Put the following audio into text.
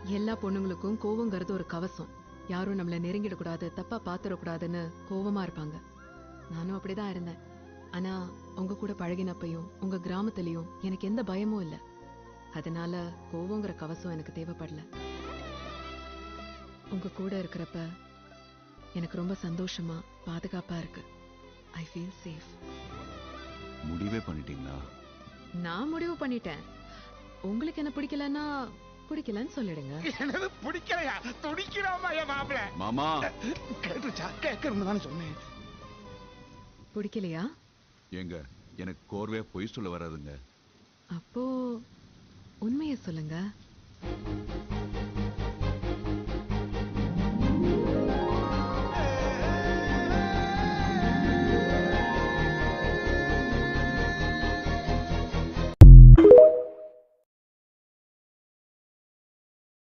எல்லா பொண்ணுங்களுக்கும் கோவங்கிறது ஒரு கவசம். யாரும் நம்மள நெருங்கிடக்கூடாது, தப்பா பாத்துடக்கூடாதுன்னு கோவமா இருப்பாங்க. நானும் அப்படிதான் இருந்தேன். ஆனா உங்க கூட பழகினப்பையும் உங்க கிராமத்திலயும் எனக்கு எந்த பயமும் இல்ல. அதனால கோவங்கிற கவசம் எனக்கு தேவைப்படல. உங்க கூட இருக்கிறப்ப எனக்கு ரொம்ப சந்தோஷமா பாதுகாப்பா இருக்கு. I feel safe. முடிவே பண்ணிட்டீங்களா? நான் முடிவு பண்ணிட்டேன். உங்களுக்கு என்ன பிடிக்கலன்னா பிடிக்கலன்னு சொல்லிடுங்க. எனக்கு பிடிக்கலையா? துடிக்கிறாமா என் மாப்பிள? மாமா கேட்டுச்சா? கேட்கணும்னு தானே சொன்னேன். பிடிக்கலையா? ஏங்க எனக்கு கோர்வையா பொய் சொல்ல வராதுங்க. அப்போ உண்மையை சொல்லுங்க.